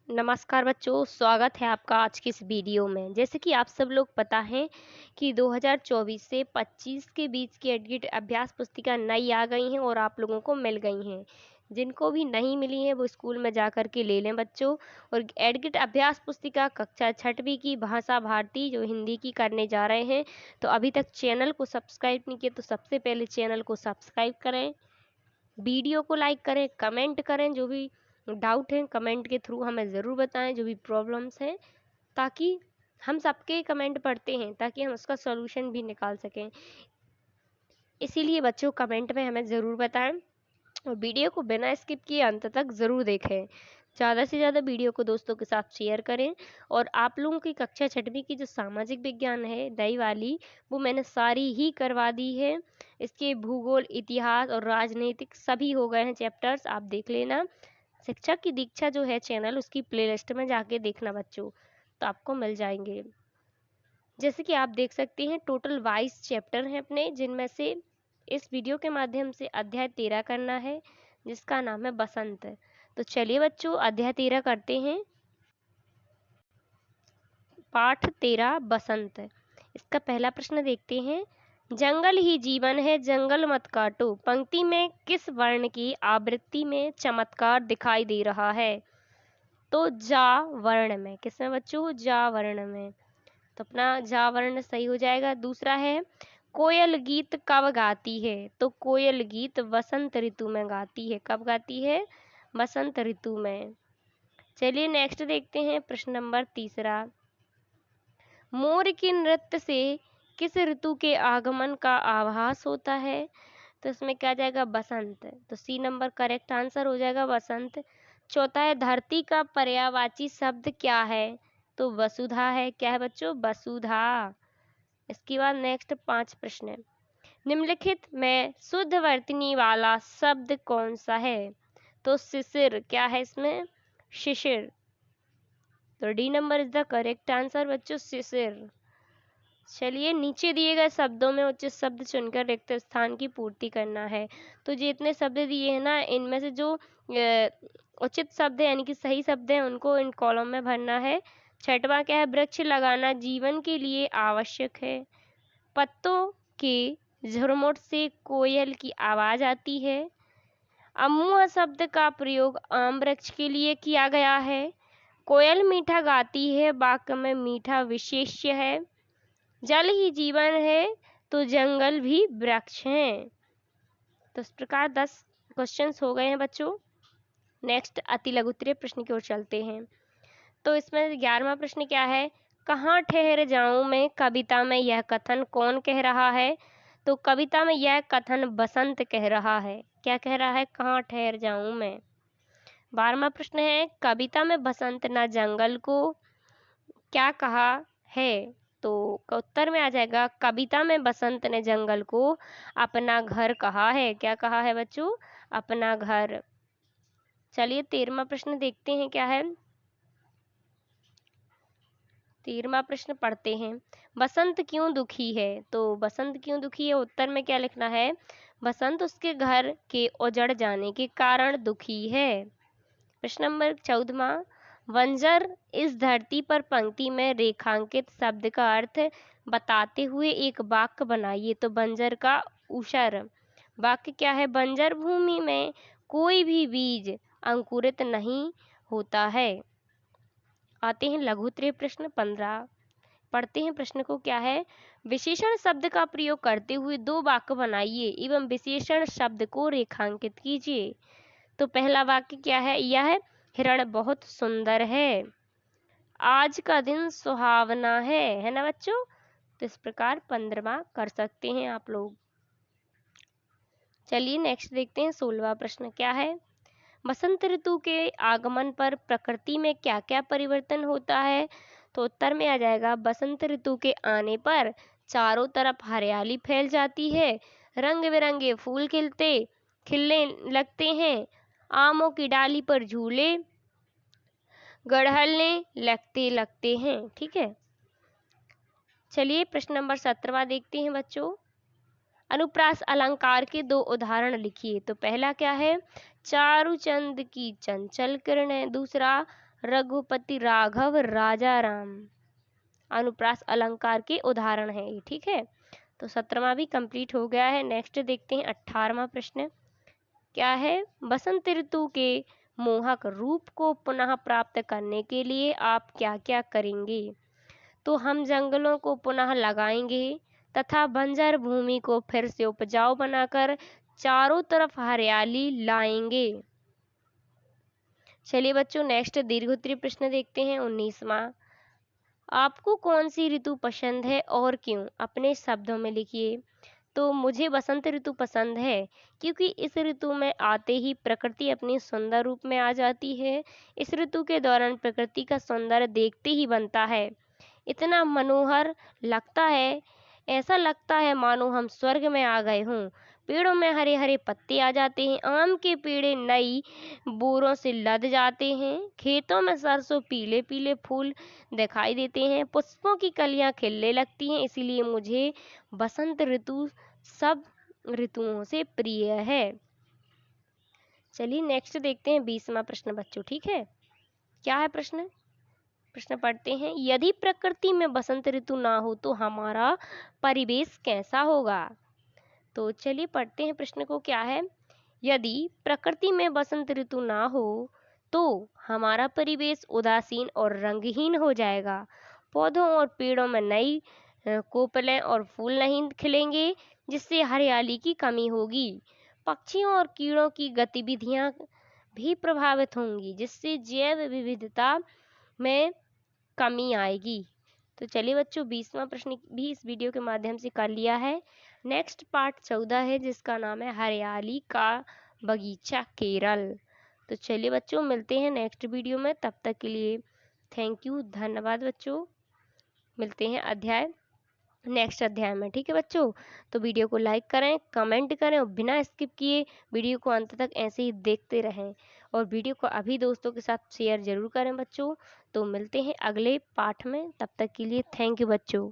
नमस्कार बच्चों, स्वागत है आपका आज की इस वीडियो में। जैसे कि आप सब लोग पता है कि 2024 से 25 के बीच की एडगिट अभ्यास पुस्तिका नई आ गई हैं और आप लोगों को मिल गई हैं। जिनको भी नहीं मिली हैं वो स्कूल में जा कर के ले लें बच्चों। और एडगिट अभ्यास पुस्तिका कक्षा 6वीं की भाषा भारती जो हिंदी की करने जा रहे हैं। तो अभी तक चैनल को सब्सक्राइब नहीं किया तो सबसे पहले चैनल को सब्सक्राइब करें, वीडियो को लाइक करें, कमेंट करें, जो भी डाउट है कमेंट के थ्रू हमें ज़रूर बताएं, जो भी प्रॉब्लम्स हैं, ताकि हम सबके कमेंट पढ़ते हैं ताकि हम उसका सॉल्यूशन भी निकाल सकें। इसीलिए बच्चों कमेंट में हमें ज़रूर बताएं और वीडियो को बिना स्किप किए अंत तक ज़रूर देखें। ज़्यादा से ज़्यादा वीडियो को दोस्तों के साथ शेयर करें। और आप लोगों की कक्षा 6वीं की जो सामाजिक विज्ञान है नई वाली, वो मैंने सारी ही करवा दी है। इसके भूगोल, इतिहास और राजनीतिक सभी हो गए हैं चैप्टर्स, आप देख लेना। शिक्षक की दीक्षा जो है चैनल, उसकी प्लेलिस्ट में जाके देखना बच्चों, तो आपको मिल जाएंगे। जैसे कि आप देख सकते हैं टोटल 22 चैप्टर हैं अपने, जिनमें से इस वीडियो के माध्यम से अध्याय 13 करना है जिसका नाम है बसंत। तो चलिए बच्चों अध्याय 13 करते हैं। पाठ 13 बसंत। इसका पहला प्रश्न देखते हैं। जंगल ही जीवन है, जंगल मत काटो। पंक्ति में किस वर्ण की आवृत्ति में चमत्कार दिखाई दे रहा है? तो जा वर्ण में। किसमें बच्चों? जा वर्ण में। तो अपना जा वर्ण सही हो जाएगा। दूसरा है कोयल गीत कब गाती है? तो कोयल गीत वसंत ऋतु में गाती है। कब गाती है? वसंत ऋतु में। चलिए नेक्स्ट देखते हैं प्रश्न नंबर तीसरा। मोर के नृत्य से किस ऋतु के आगमन का आभास होता है? तो इसमें क्या जाएगा? बसंत। तो सी नंबर करेक्ट आंसर हो जाएगा बसंत। चौथा है धरती का पर्यायवाची शब्द क्या है? तो वसुधा है। क्या है बच्चों? वसुधा। इसके बाद नेक्स्ट 5 प्रश्न। निम्नलिखित में शुद्ध वर्तनी वाला शब्द कौन सा है? तो शिशिर। क्या है इसमें? शिशिर। तो D number is the correct answer बच्चों, शिशिर। चलिए नीचे दिए गए शब्दों में उचित शब्द चुनकर रिक्त स्थान की पूर्ति करना है। तो जितने शब्द दिए हैं ना, इनमें से जो उचित शब्द है यानी कि सही शब्द है उनको इन कॉलम में भरना है। छठवां क्या है? वृक्ष लगाना जीवन के लिए आवश्यक है। पत्तों के झुरमुट से कोयल की आवाज आती है। अमूआ शब्द का प्रयोग आम वृक्ष के लिए किया गया है। कोयल मीठा गाती है, वाक्य में मीठा विशेष्य है। जल ही जीवन है तो जंगल भी वृक्ष हैं। तो इस प्रकार 10 क्वेश्चंस हो गए हैं बच्चों। नेक्स्ट अति लघुत्तरीय प्रश्न की ओर चलते हैं। तो इसमें 11वां प्रश्न क्या है? कहाँ ठहर जाऊं मैं कविता में यह कथन कौन कह रहा है? तो कविता में यह कथन बसंत कह रहा है। क्या कह रहा है? कहाँ ठहर जाऊं मैं। 12वां प्रश्न है कविता में बसंत न जंगल को क्या कहा है? तो उत्तर में आ जाएगा कविता में बसंत ने जंगल को अपना घर कहा है। क्या कहा है बच्चों? अपना घर। चलिए 13वां प्रश्न देखते हैं क्या है। 13वां प्रश्न पढ़ते हैं। बसंत क्यों दुखी है? तो बसंत क्यों दुखी है, उत्तर में क्या लिखना है? बसंत उसके घर के उजड़ जाने के कारण दुखी है। प्रश्न नंबर 14वां। बंजर इस धरती पर पंक्ति में रेखांकित शब्द का अर्थ बताते हुए एक वाक्य बनाइए। तो बंजर का ऊषर। वाक्य क्या है? बंजर भूमि में कोई भी बीज अंकुरित नहीं होता है। आते हैं लघुत्तरीय प्रश्न 15। पढ़ते हैं प्रश्न को। क्या है? विशेषण शब्द का प्रयोग करते हुए 2 वाक्य बनाइए एवं विशेषण शब्द को रेखांकित कीजिए। तो पहला वाक्य क्या है? यह हिरण बहुत सुंदर है। आज का दिन सुहावना है ना बच्चों? तो इस प्रकार 15वां कर सकते हैं आप लोग। चलिए नेक्स्ट देखते हैं 16वां प्रश्न। क्या है? बसंत ऋतु के आगमन पर प्रकृति में क्या क्या परिवर्तन होता है? तो उत्तर में आ जाएगा बसंत ऋतु के आने पर चारों तरफ हरियाली फैल जाती है, रंग बिरंगे फूल खिलने लगते हैं, आमों की डाली पर झूले गड़हलने लगते हैं। ठीक है। चलिए प्रश्न नंबर 17वां देखते हैं बच्चों। अनुप्रास अलंकार के 2 उदाहरण लिखिए। तो पहला क्या है? चारुचंद की चंचल किरणें। दूसरा रघुपति राघव राजा राम अनुप्रास अलंकार के उदाहरण हैं ये। ठीक है, तो 17वां भी कंप्लीट हो गया है। नेक्स्ट देखते हैं 18वां प्रश्न क्या है। बसंत ऋतु के मोहक रूप को पुनः प्राप्त करने के लिए आप क्या क्या करेंगे। तो हम जंगलों को पुनः लगाएंगे तथा बंजर भूमि को फिर से उपजाऊ बनाकर चारों तरफ हरियाली लाएंगे। चलिए बच्चों नेक्स्ट दीर्घोत्तरीय प्रश्न देखते हैं 19वां। आपको कौन सी ऋतु पसंद है और क्यों, अपने शब्दों में लिखिए। तो मुझे बसंत ऋतु पसंद है क्योंकि इस ऋतु में आते ही प्रकृति अपनी सुंदर रूप में आ जाती है। इस ऋतु के दौरान प्रकृति का सौंदर्य देखते ही बनता है, इतना मनोहर लगता है, ऐसा लगता है मानो हम स्वर्ग में आ गए हों। पेड़ों में हरे हरे पत्ते आ जाते हैं, आम के पेड़े नई बोरों से लद जाते हैं, खेतों में सरसों पीले पीले फूल दिखाई देते हैं, पुष्पों की कलियां खिलने लगती हैं। इसीलिए मुझे बसंत ऋतु सब ऋतुओं से प्रिय है। चलिए नेक्स्ट देखते हैं 20वां प्रश्न बच्चों। ठीक है, क्या है प्रश्न पढ़ते हैं। यदि प्रकृति में बसंत ऋतु ना हो तो हमारा परिवेश कैसा होगा। तो चलिए पढ़ते हैं प्रश्न को। क्या है, यदि प्रकृति में बसंत ऋतु ना हो तो हमारा परिवेश उदासीन और रंगहीन हो जाएगा। पौधों और पेड़ों में नई कोपलें और फूल नहीं खिलेंगे, जिससे हरियाली की कमी होगी। पक्षियों और कीड़ों की गतिविधियां भी प्रभावित होंगी, जिससे जैव विविधता में कमी आएगी। तो चलिए बच्चों 20वां प्रश्न भी इस वीडियो के माध्यम से कर लिया है। नेक्स्ट पार्ट 14 है जिसका नाम है हरियाली का बगीचा केरल। तो चलिए बच्चों मिलते हैं नेक्स्ट वीडियो में, तब तक के लिए थैंक यू, धन्यवाद बच्चों। मिलते हैं नेक्स्ट अध्याय में। ठीक है बच्चों, तो वीडियो को लाइक करें, कमेंट करें और बिना स्किप किए वीडियो को अंत तक ऐसे ही देखते रहें और वीडियो को अभी दोस्तों के साथ शेयर जरूर करें बच्चों। तो मिलते हैं अगले पाठ में, तब तक के लिए थैंक यू बच्चों।